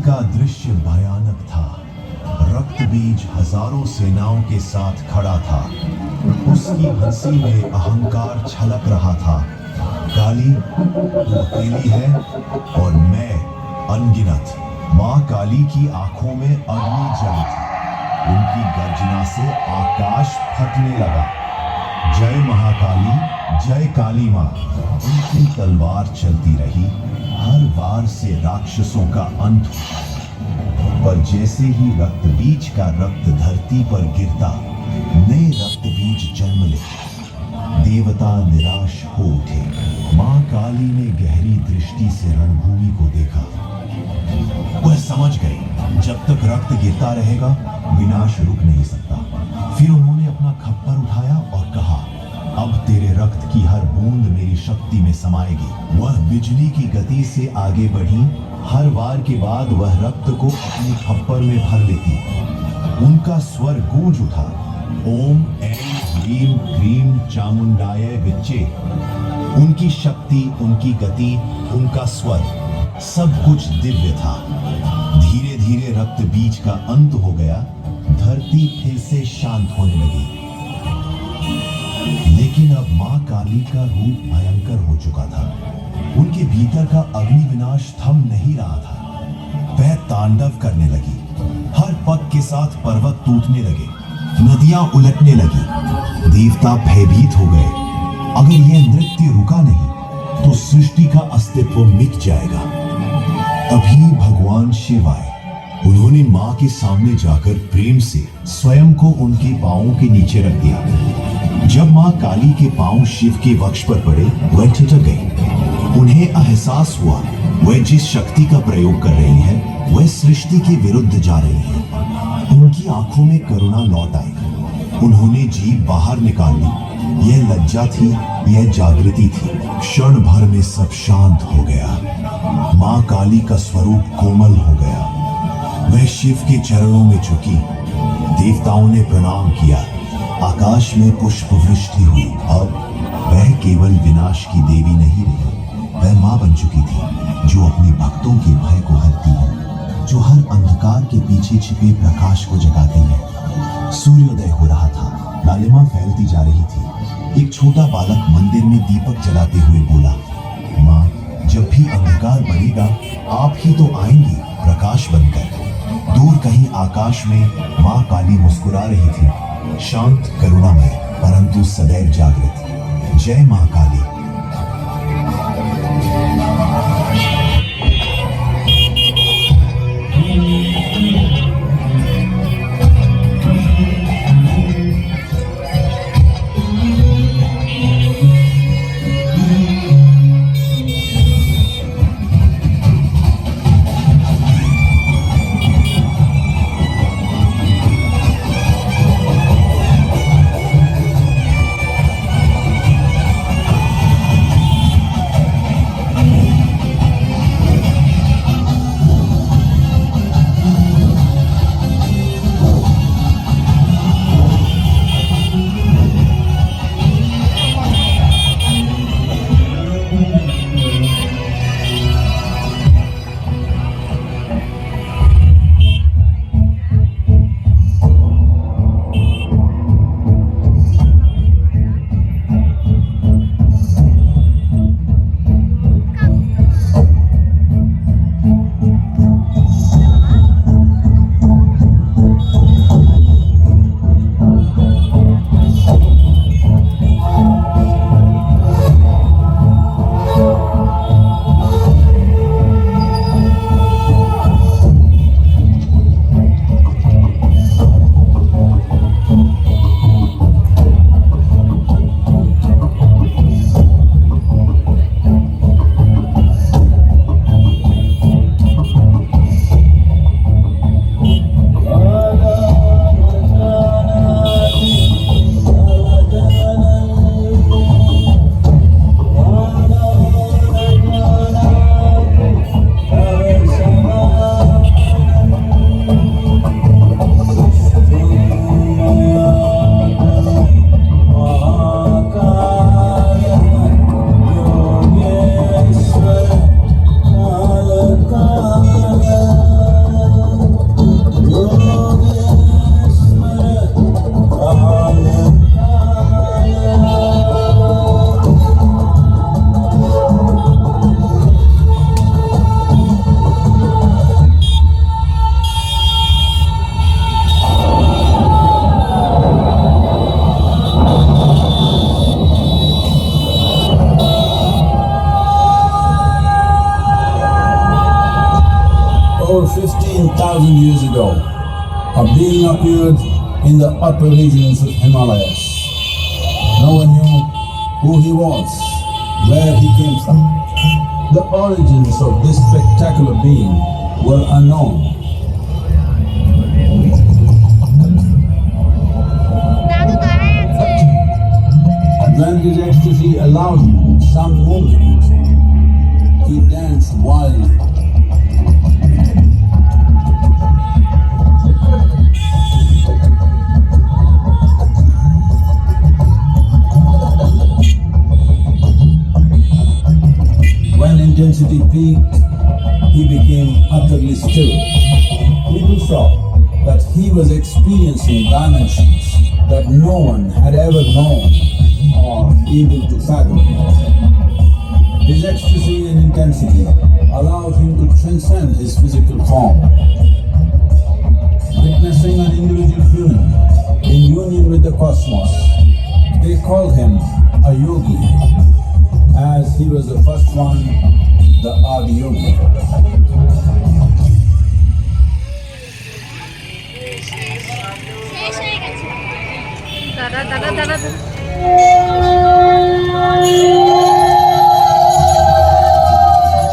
का दृश्य भयानक था। रक्त बीज हजारों सेनाओं के साथ खड़ा था। उसकी हंसी में अहंकार छलक रहा था। काली, तू अकेली है और मैं अनगिनत। माँ काली की आंखों में अग्नि जली थी। उनकी गर्जना से आकाश फटने लगा। जय महाकाली, जय काली माँ। उनकी तलवार चलती रही। हर वार से राक्षसों का अंत हुआ। पर जैसे ही रक्त बीज का रक्त धरती पर गिरता, नए रक्त बीज जन्म लेते। देवता निराश हो उठे। माँ काली ने गहरी दृष्टि से रणभूमि को देखा। वह समझ गई, जब तक रक्त गिरता रहेगा विनाश रुक नहीं सकता। फिर उन्होंने अपना खप्पर उठाया और कहा, अब तेरे रक्त की हर बूंद मेरी शक्ति में समाएगी। वह बिजली की गति से आगे बढ़ी। हर वार के बाद वह रक्त को अपने खप्पर में भर लेती। उनका स्वर गूंज उठा, ओम ऐं ह्रीं क्रीं चामुंडाय विच्चे। उनकी शक्ति, उनकी गति, उनका स्वर, सब कुछ दिव्य था। धीरे धीरे रक्त बीज का अंत हो गया। धरती फिर से शांत होने लगी। लेकिन अब माँ काली का रूप भयंकर हो चुका था। उनके भीतर का अग्नि विनाश थम नहीं रहा था। वह तांडव करने लगी। हर पग के साथ पर्वत टूटने लगे, नदियां उलटने लगी। देवता भयभीत हो गए। अगर यह नृत्य रुका नहीं तो सृष्टि का अस्तित्व मिट जाएगा। तभी भगवान शिव आए। उन्होंने माँ के सामने जाकर प्रेम से स्वयं को उनके पांवों के नीचे रख दिया। जब माँ काली के पांव शिव के वक्ष पर पड़े, वह ठिठक गई। उन्हें एहसास हुआ वह जिस शक्ति का प्रयोग कर रही है वह सृष्टि के विरुद्ध जा रही है। उनकी आंखों में करुणा लौट आई। उन्होंने जीभ बाहर निकाल ली। यह लज्जा थी, यह जागृति थी। क्षण भर में सब शांत हो गया। माँ काली का स्वरूप कोमल हो गया। वह शिव के चरणों में झुकी। देवताओं ने प्रणाम किया। आकाश में पुष्प वृष्टि हुई। अब वह केवल विनाश की देवी नहीं रही, वह माँ बन चुकी थी, जो अपने भक्तों के भय को हरती है, जो हर अंधकार के पीछे छिपे प्रकाश को जगाती है। सूर्योदय हो रहा था। लालिमा फैलती जा रही थी। एक छोटा बालक मंदिर में दीपक जलाते हुए बोला, माँ, जब भी अंधकार बढ़ेगा आप ही तो आएंगी प्रकाश बनकर। दूर कहीं आकाश में माँ काली मुस्कुरा रही थी, शांत, करुणामय, परंतु सदैव जागृत। जय माँ काली। over 15,000 years ago, a being appeared in the upper regions of Himalayas. No one knew who he was, where he came from. The origins of this spectacular being were unknown. When his ecstasy allowed some movement, he danced wildly. When intensity peaked, he became utterly still. People saw that he was experiencing dimensions that no one had ever known or able to fathom. His ecstasy and intensity allowed him to transcend his physical form. Witnessing an individual human in union with the cosmos, they called him a yogi, as he was the first one, the Adi Yogi.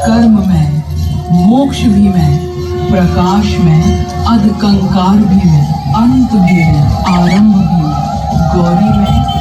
कर्म में, मोक्ष भी में, प्रकाश में, अध कंकार भी में, अंत भी में, आरंभ भी में, गौरी में,